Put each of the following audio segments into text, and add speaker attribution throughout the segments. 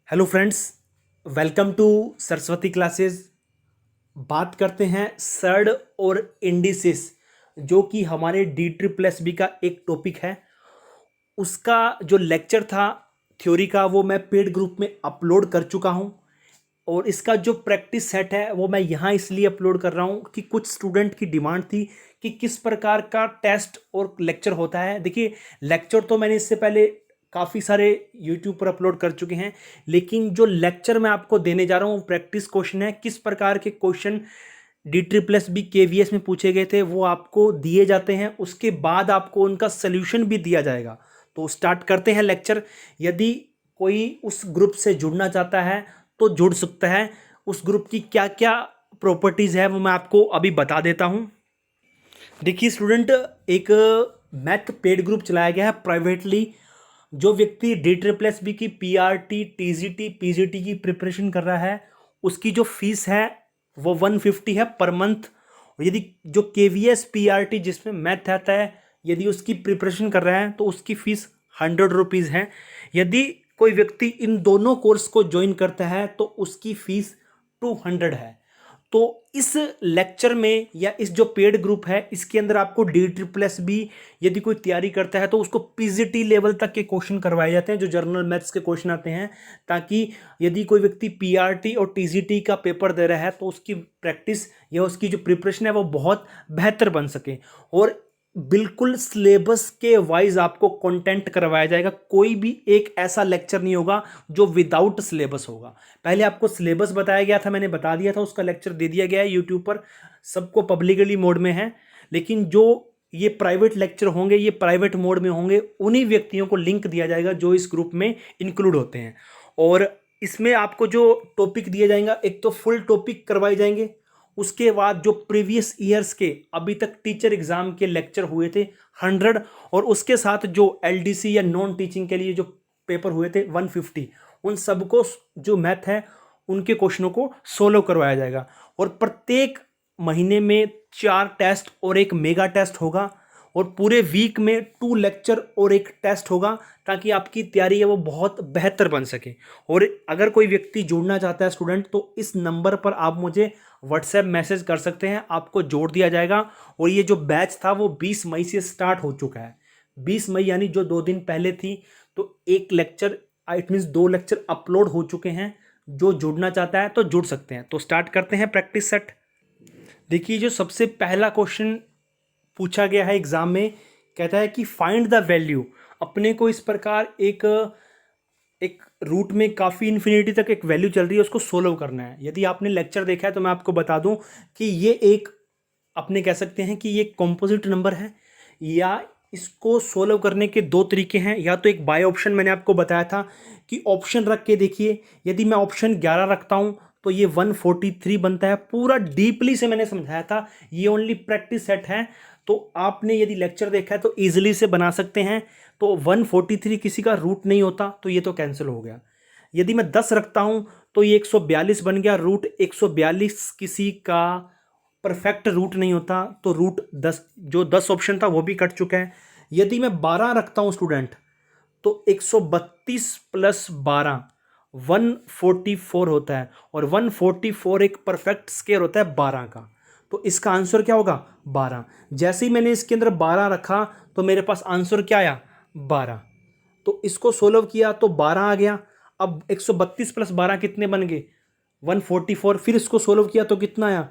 Speaker 1: Hello friends, welcome to Saraswati classes. बात करते हैं सर्ड और इंडिसेस, जो कि हमारे डी ट्रिपल एस बी का एक टॉपिक है। उसका जो लेक्चर था थ्योरी का, वो मैं पेड ग्रुप में अपलोड कर चुका हूं। और इसका जो प्रैक्टिस सेट है वो मैं यहाँ इसलिए अपलोड कर रहा हूँ कि कुछ स्टूडेंट की डिमांड थी कि किस प्रकार का टेस्ट और लेक्चर होता है। देखिए, लेक्चर तो मैंने इससे पहले काफ़ी सारे यूट्यूब पर अपलोड कर चुके हैं, लेकिन जो लेक्चर मैं आपको देने जा रहा हूँ वो प्रैक्टिस क्वेश्चन है। किस प्रकार के question D triple S B K V S में पूछे गए थे वो आपको दिए जाते हैं, उसके बाद आपको उनका सोल्यूशन भी दिया जाएगा। तो स्टार्ट करते हैं लेक्चर। यदि कोई उस ग्रुप से जुड़ना चाहता है तो जुड़ सकता है। उस ग्रुप की क्या क्या प्रॉपर्टीज़ है वो मैं आपको अभी बता देता हूँ। देखिए स्टूडेंट, एक मैथ पेड ग्रुप चलाया गया है प्राइवेटली। जो व्यक्ति डी ट्रिपल एस बी की P R T, T G T, P G T की प्रिपरेशन कर रहा है, उसकी जो फीस है वो 150 है पर मंथ। और यदि जो के V S P R T जिसमें मैथ आता है, यदि उसकी प्रिपरेशन कर रहा है तो उसकी फीस 100 रुपीज़ है। यदि कोई व्यक्ति इन दोनों कोर्स को ज्वाइन करता है तो उसकी फीस 200 है। तो इस लेक्चर में या इस जो पेड ग्रुप है इसके अंदर आपको डी ट्रिपल एस बी यदि कोई तैयारी करता है तो उसको पीजीटी लेवल तक के क्वेश्चन करवाए जाते हैं, जो जर्नल मैथ्स के क्वेश्चन आते हैं, ताकि यदि कोई व्यक्ति पीआरटी और टीजीटी का पेपर दे रहा है तो उसकी प्रैक्टिस या उसकी जो प्रिपरेशन है वो बहुत बेहतर बन सके। और बिल्कुल सिलेबस के वाइज आपको कंटेंट करवाया जाएगा। कोई भी एक ऐसा लेक्चर नहीं होगा जो विदाउट सिलेबस होगा। पहले आपको सिलेबस बताया गया था, मैंने बता दिया था, उसका लेक्चर दे दिया गया है यूट्यूब पर, सबको पब्लिकली मोड में है। लेकिन जो ये प्राइवेट लेक्चर होंगे ये प्राइवेट मोड में होंगे, उन्हीं व्यक्तियों को लिंक दिया जाएगा जो इस ग्रुप में इंक्लूड होते हैं। और इसमें आपको जो टॉपिक दिया जाएगा, एक तो फुल टॉपिक करवाए जाएंगे, उसके बाद जो प्रीवियस ईयर्स के अभी तक टीचर एग्जाम के लेक्चर हुए थे 100, और उसके साथ जो एलडीसी या नॉन टीचिंग के लिए जो पेपर हुए थे 150, उन सबको जो मैथ है उनके क्वेश्चनों को सोल्व करवाया जाएगा। और प्रत्येक महीने में 4 टेस्ट और एक मेगा टेस्ट होगा, और पूरे वीक में 2 लेक्चर और एक टेस्ट होगा, ताकि आपकी तैयारी है वो बहुत बेहतर बन सके। और अगर कोई व्यक्ति जुड़ना चाहता है स्टूडेंट, तो इस नंबर पर आप मुझे व्हाट्सएप मैसेज कर सकते हैं, आपको जोड़ दिया जाएगा। और ये जो बैच था वो 20 मई से स्टार्ट हो चुका है। 20 मई यानी जो 2 दिन पहले थी, तो एक lecture, it means 2 lecture upload हो चुके हैं। जो जुड़ना चाहता है तो जुड़ सकते हैं। तो स्टार्ट करते हैं प्रैक्टिस सेट। देखिए, जो सबसे पहला क्वेश्चन पूछा गया है एग्जाम में, कहता है कि फाइंड द वैल्यू। अपने को इस प्रकार एक एक रूट में काफ़ी इन्फिनिटी तक एक वैल्यू चल रही है, उसको सोल्व करना है। यदि आपने लेक्चर देखा है तो मैं आपको बता दूं कि ये एक, अपने कह सकते हैं कि ये कॉम्पोजिट नंबर है, या इसको सोल्व करने के 2 तरीके हैं। या तो एक बाय ऑप्शन, मैंने आपको बताया था कि ऑप्शन रख के देखिए। यदि मैं ऑप्शन 11 रखता हूं तो ये 143 बनता है। पूरा डीपली से मैंने समझाया था, ये ओनली प्रैक्टिस सेट है। तो आपने यदि लेक्चर देखा है तो ईजिली से बना सकते हैं। तो 143 किसी का रूट नहीं होता, तो ये तो कैंसिल हो गया। यदि मैं 10 रखता हूं तो ये 142 बन गया। रूट 142 किसी का परफेक्ट रूट नहीं होता, तो रूट 10, जो 10 ऑप्शन था वो भी कट चुका है। यदि मैं 12 रखता हूं स्टूडेंट, तो 132 प्लस 12 144 होता है, और 144 एक परफेक्ट स्केयर होता है 12 का। तो इसका आंसर क्या होगा? 12। जैसे ही मैंने इसके अंदर 12 रखा तो मेरे पास आंसर क्या आया? 12। तो इसको सोल्व किया तो 12 आ गया। अब 132 प्लस 12 कितने बन गए? 144। फिर इसको सोल्व किया तो कितना आया?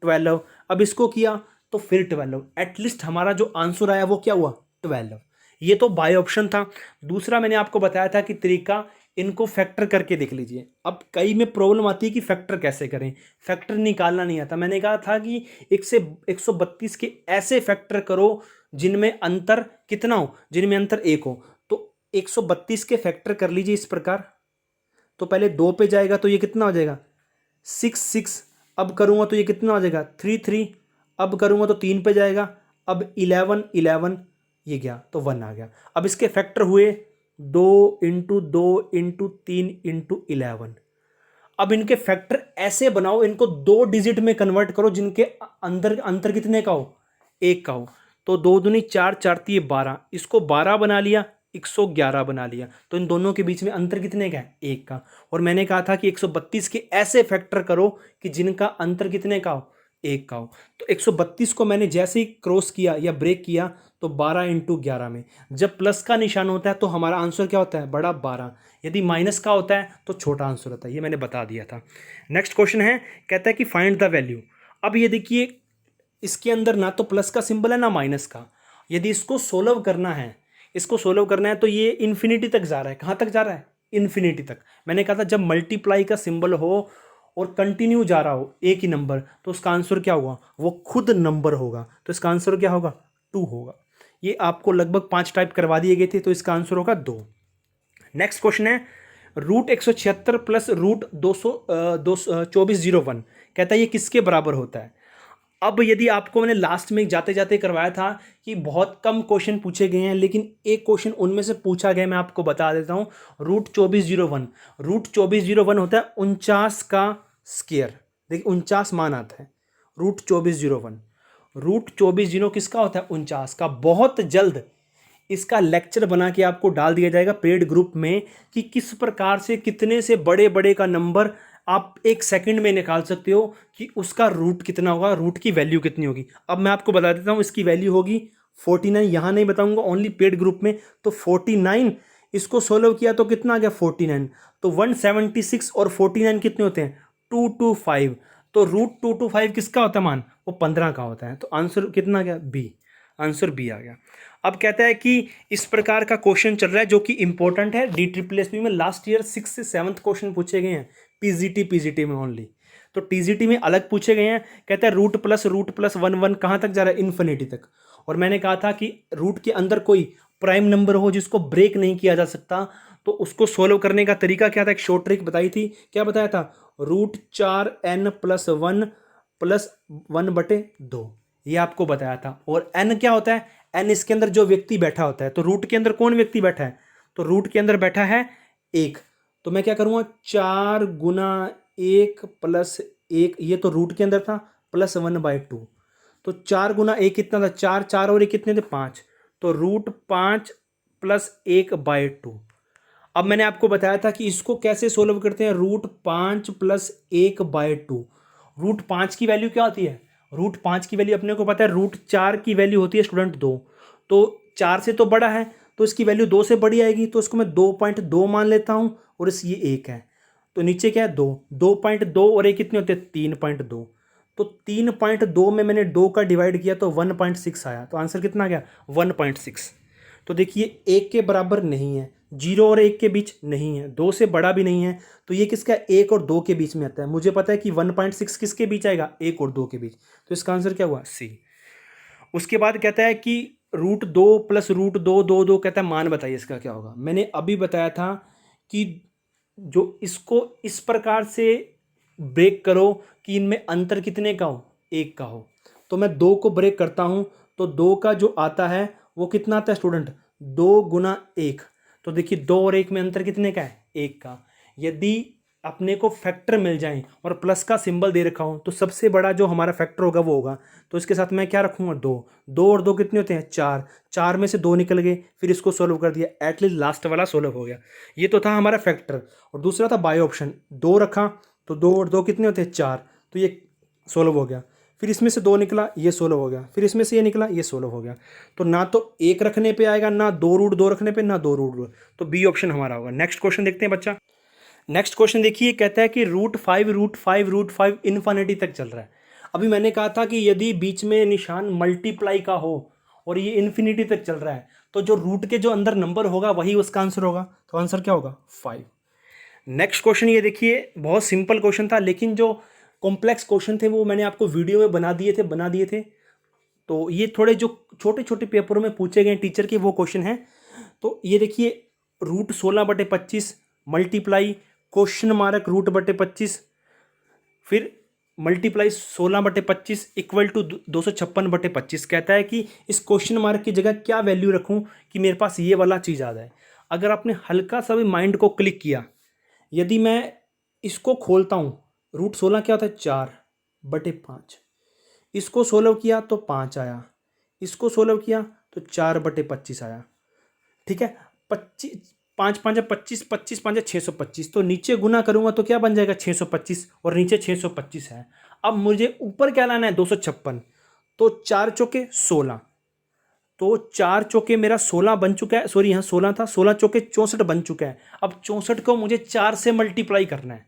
Speaker 1: 12। अब इसको किया तो फिर 12। एटलीस्ट हमारा जो आंसर आया वो क्या हुआ? 12। ये तो बाय ऑप्शन था। दूसरा मैंने आपको बताया था कि तरीका, इनको फैक्टर करके देख लीजिए। अब कई में प्रॉब्लम आती है कि फैक्टर कैसे करें, फैक्टर निकालना नहीं आता। मैंने कहा था कि 1 से 132 के ऐसे फैक्टर करो जिनमें अंतर कितना हो? जिनमें अंतर 1 हो। तो 132 के फैक्टर कर लीजिए इस प्रकार। तो पहले 2 पे जाएगा तो ये कितना हो जाएगा? 6 6। अब करूँगा तो ये कितना हो जाएगा? 3 3। अब करूँगा तो 3 पे जाएगा। अब 11 11, ये गया तो 1 आ गया। अब इसके फैक्टर हुए 2 इंटू 2 इंटू 3 इंटू 11। अब इनके फैक्टर ऐसे बनाओ, इनको 2 डिजिट में कन्वर्ट करो जिनके अंदर अंतर कितने का हो? 1 का हो। तो 2 दूनी 4, 4 तिये 12, इसको 12 बना लिया, 111 बना लिया। तो इन दोनों के बीच में अंतर कितने का है? 1 का। और मैंने कहा था कि 132 के ऐसे फैक्टर करो कि जिनका अंतर कितने का हो? 1 का हो। तो 132 को मैंने जैसे ही क्रॉस किया या ब्रेक किया तो 12 इंटू 11 में जब प्लस का निशान होता है तो हमारा आंसर क्या होता है? बड़ा 12। यदि माइनस का होता है तो छोटा आंसर होता है। ये मैंने बता दिया था। नेक्स्ट क्वेश्चन है, कहता है कि फाइंड द वैल्यू। अब ये देखिए, इसके अंदर ना तो प्लस का सिंबल है ना माइनस का। यदि इसको सोल्व करना है, तो ये इन्फिनिटी तक जा रहा है। कहाँ तक जा रहा है? इन्फिनिटी तक। मैंने कहा था जब मल्टीप्लाई का सिंबल हो और कंटिन्यू जा रहा हो एक ही नंबर, तो उसका आंसर क्या होगा? वो खुद नंबर होगा। तो इसका आंसर क्या होगा? 2 होगा। ये आपको लगभग 5 टाइप करवा दिए गए थे, तो इसका आंसर होगा 2। नेक्स्ट क्वेश्चन है, रूट 176 प्लस रूट 2401, कहता है ये किसके बराबर होता है? अब यदि आपको मैंने लास्ट में जाते जाते करवाया था कि बहुत कम क्वेश्चन पूछे गए हैं, लेकिन एक क्वेश्चन उनमें से पूछा गया, मैं आपको बता देता हूं। रूट 2401, रूट 2401 होता है 49 का स्क्वायर। देखिए 49 मान आता है रूट 2401। रूट 24 किसका होता है? 49 का। बहुत जल्द इसका लेक्चर बना के आपको डाल दिया जाएगा पेड ग्रुप में कि किस प्रकार से कितने से बड़े बड़े का नंबर आप एक सेकंड में निकाल सकते हो कि उसका रूट कितना होगा, रूट की वैल्यू कितनी होगी। अब मैं आपको बता देता हूँ, इसकी वैल्यू होगी 49। यहाँ नहीं बताऊंगा, ओनली पेड ग्रुप में। तो 49 इसको सोल्व किया तो कितना आ गया? 49। तो 176 और 49 कितने होते हैं? 225। तो रूट 225 किसका होता है मान? वो 15 का होता है। तो आंसर कितना आ गया? बी। आंसर बी आ गया। अब कहता है कि इस प्रकार का क्वेश्चन चल रहा है जो कि इंपॉर्टेंट है। DSSP में लास्ट ईयर 6 से 7 क्वेश्चन पूछे गए हैं, पीजीटी में ओनली। तो टीजीटी में अलग पूछे गए हैं। कहता है रूट प्लस 1 कहाँ तक जा रहा है? इन्फिनिटी तक। और मैंने कहा था कि रूट के अंदर कोई प्राइम नंबर हो जिसको ब्रेक नहीं किया जा सकता, तो उसको सोल्व करने का तरीका क्या था? एक शॉर्ट ट्रिक बताई थी। क्या बताया था? रूट 4n प्लस 1/2, ये आपको बताया था। और n क्या होता है? n इसके अंदर जो व्यक्ति बैठा होता है। तो रूट के अंदर कौन व्यक्ति बैठा है? तो रूट के अंदर बैठा है 1। तो मैं क्या करूँगा? 4 गुना 1 प्लस 1, ये तो रूट के अंदर था, प्लस 1/2। तो 4 गुना 1 कितना था? 4, 4 और 1 कितने थे? 5। तो रूट 5 प्लस 1/2। अब मैंने आपको बताया था कि इसको कैसे सोल्व करते हैं। Root 5 plus 1/2। रूट 5 की वैल्यू क्या होती है? रूट 5 की वैल्यू अपने को पता है। रूट 4 की वैल्यू होती है स्टूडेंट 2। तो 4 से तो बड़ा है, तो इसकी वैल्यू 2 से बड़ी आएगी। तो इसको मैं 2.2 मान लेता हूँ, और इस ये 1 है। तो नीचे क्या है? 2। 2.2 और 1 कितने होते हैं? 3.2। तो 3.2 में मैंने 2 का डिवाइड किया तो 1.6 आया। तो आंसर कितना आ गया? 1.6। तो देखिए 1 के बराबर नहीं है, 0 और 1 के बीच नहीं है, 2 से बड़ा भी नहीं है। तो ये किसका? 1 और 2 के बीच में आता है। मुझे पता है कि 1.6 किसके बीच आएगा? 1 और 2 के बीच। तो इसका आंसर क्या हुआ? सी। उसके बाद कहता है कि रूट 2 प्लस रूट 2, 2 कहता है मान बताइए इसका क्या होगा। मैंने अभी बताया था कि जो इसको इस प्रकार से ब्रेक करो कि इनमें अंतर कितने का हो? 1 का हो। तो मैं 2 को ब्रेक करता हूँ, तो 2 का जो आता है वो कितना आता है स्टूडेंट? 2 गुना 1। तो देखिए 2 और 1 में अंतर कितने का है? 1 का। यदि अपने को फैक्टर मिल जाए और प्लस का सिंबल दे रखा हो, तो सबसे बड़ा जो हमारा फैक्टर होगा वो होगा। तो इसके साथ मैं क्या रखूंगा? 2। 2 और 2 कितने होते हैं? 4। 4 में से 2 निकल गए, फिर इसको सोल्व कर दिया, एटलीस्ट लास्ट वाला सोल्व हो गया। ये तो था हमारा फैक्टर। और दूसरा था बाय ऑप्शन, 2 रखा, तो 2 और 2 कितने होते हैं? 4। तो ये सोल्व हो गया। फिर इसमें से 2 निकला, ये सोल्व हो गया। फिर इसमें से ये निकला, ये सोल्व हो गया। तो ना तो 1 रखने पे आएगा, ना 2 रूट 2 रखने पे, ना 2 रूट 2। तो बी ऑप्शन हमारा होगा। नेक्स्ट क्वेश्चन देखते हैं बच्चा। नेक्स्ट क्वेश्चन देखिए, कहता है कि रूट 5 इन्फिनिटी तक चल रहा है। अभी मैंने कहा था कि यदि बीच में निशान मल्टीप्लाई का हो और ये इन्फिनिटी तक चल रहा है, तो जो रूट के जो अंदर नंबर होगा वही उसका आंसर होगा। तो आंसर क्या होगा? 5। नेक्स्ट क्वेश्चन ये देखिए, बहुत सिंपल क्वेश्चन था, लेकिन जो कॉम्प्लेक्स क्वेश्चन थे वो मैंने आपको वीडियो में बना दिए थे। तो ये थोड़े जो छोटे छोटे पेपरों में पूछे गए टीचर के वो क्वेश्चन हैं। तो ये देखिए, रूट 16/25 मल्टीप्लाई क्वेश्चन मार्क रूट/25, फिर मल्टीप्लाई 16/25 इक्वल टू 256/25। कहता है कि इस क्वेश्चन मार्क की जगह क्या वैल्यू रखूं कि मेरे पास ये वाला चीज़ आ जाए। अगर आपने हल्का सा भी माइंड को क्लिक किया, यदि मैं इसको खोलता हूँ, रूट 16 क्या होता है? 4/5। इसको सोल्व किया तो 5 आया, इसको सोल्व किया तो 4/25 आया। ठीक है, 25 5 5 25 25 5 625, तो नीचे गुना करूंगा तो क्या बन जाएगा 625 और नीचे 625 है। अब मुझे ऊपर क्या लाना है 256, तो 4 चौके 16, तो 4 चौके मेरा 16 बन चुका है, सॉरी यहाँ 16 था, 16 चौके 64 बन चुका है। अब 64 को मुझे 4 से मल्टीप्लाई करना है।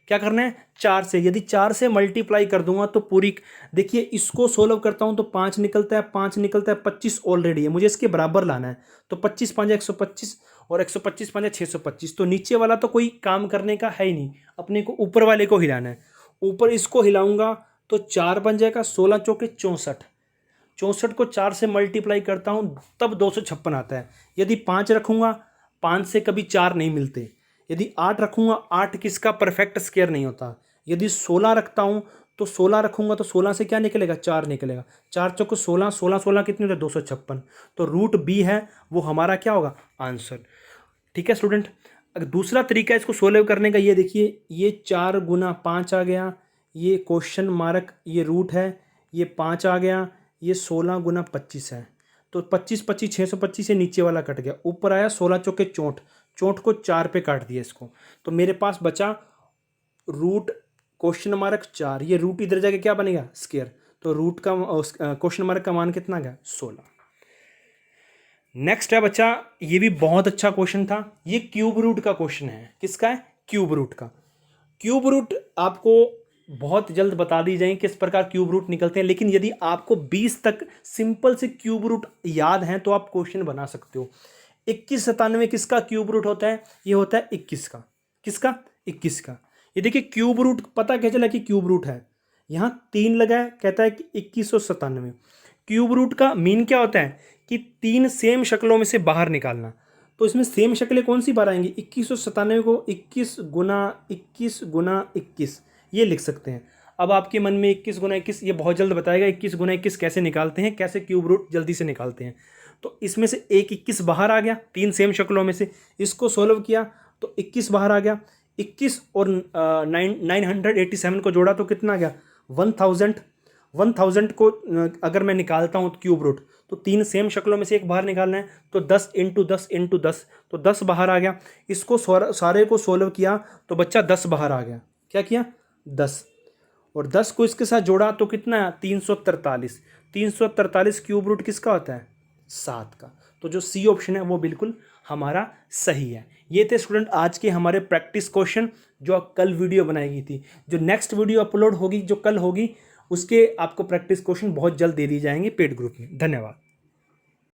Speaker 1: क्या करना है 4 से, यदि 4 से मल्टीप्लाई कर दूंगा तो पूरी, देखिए इसको सोल्व करता हूं तो 5 निकलता है, 5 निकलता है, 25 ऑलरेडी है, मुझे इसके बराबर लाना है। तो 25 5 125 और 125 5 625, तो नीचे वाला तो कोई काम करने का है ही नहीं, अपने को ऊपर वाले को हिलाना है। ऊपर इसको हिलाऊंगा तो 4 बन जाएगा, 16 चौके 64, 64 को 4 से मल्टीप्लाई करता हूं तब 256 आता है। यदि 5 रखूंगा, 5 से कभी 4 नहीं मिलते। यदि 8 रखूंगा, 8 किसका परफेक्ट स्क्वायर नहीं होता। यदि 16 रखता हूं तो 16 रखूंगा तो 16 से क्या निकलेगा 4 निकलेगा, 4 चौको 16, 16 16 कितने होते 256, तो रूट बी है वो हमारा क्या होगा आंसर। ठीक है स्टूडेंट, अगर दूसरा तरीका है इसको सोल्व करने का, ये देखिए ये 4 गुना 5 आ गया, ये क्वेश्चन मार्क, ये रूट है, ये 5 आ गया, ये 16 गुना 25 है, तो 25 25 625 से नीचे वाला कट गया, ऊपर आया 16 चौके 64, 64 को 4 पे काट दिया इसको, तो मेरे पास बचा रूट क्वेश्चन मार्क 4, ये रूट इधर जाके क्या बनेगा स्क्वायर, तो रूट का क्वेश्चन मार्क का मान कितना गया 16। नेक्स्ट है बच्चा, ये भी बहुत अच्छा क्वेश्चन था, ये क्यूब रूट का क्वेश्चन है। किसका है क्यूब रूट का। क्यूब रूट आपको बहुत जल्द बता दी जाएंगे किस प्रकार क्यूब रूट निकलते हैं, लेकिन यदि आपको 20 तक सिंपल से क्यूब रूट याद हैं तो आप क्वेश्चन बना सकते हो। 2197 किसका क्यूब रूट होता है, ये होता है 21 का। किसका 21 का। ये देखिए क्यूब रूट पता क्या चला कि क्यूब रूट है, यहाँ 3 लगा है, कहता है कि 2197। क्यूब रूट का मीन क्या होता है कि 3 सेम शक्लों में से बाहर निकालना, तो इसमें सेम शक्लें कौन सी बाहर आएंगी, 2197 को 21 गुना 21 गुना 21 ये लिख सकते हैं। अब आपके मन में 21 गुना 21 ये बहुत जल्द बताएगा 21 गुना 21 कैसे निकालते हैं, कैसे क्यूब रूट जल्दी से निकालते हैं। तो इसमें से एक 21 बाहर आ गया 3 सेम शक्लों में से, इसको सोल्व किया तो 21 बाहर आ गया, 21 और 987 को जोड़ा तो कितना आ गया 1000। 1000 को अगर मैं निकालता हूँ क्यूब रूट तो 3 सेम शक्लों में से एक बाहर निकालना है, तो 10 इंटू 10 इंटू 10, तो 10 बाहर आ गया। इसको सारे को सोल्व किया तो बच्चा 10 बाहर आ गया। क्या किया 10, और 10 को इसके साथ जोड़ा तो कितना है 343। 343 क्यूब रूट किसका होता है 7 का। तो जो सी ऑप्शन है वो बिल्कुल हमारा सही है। ये थे स्टूडेंट आज के हमारे प्रैक्टिस क्वेश्चन जो कल वीडियो बनाई गई थी। जो नेक्स्ट वीडियो अपलोड होगी जो कल होगी उसके आपको प्रैक्टिस क्वेश्चन बहुत जल्द दे दी जाएंगे पेड ग्रुप में। धन्यवाद।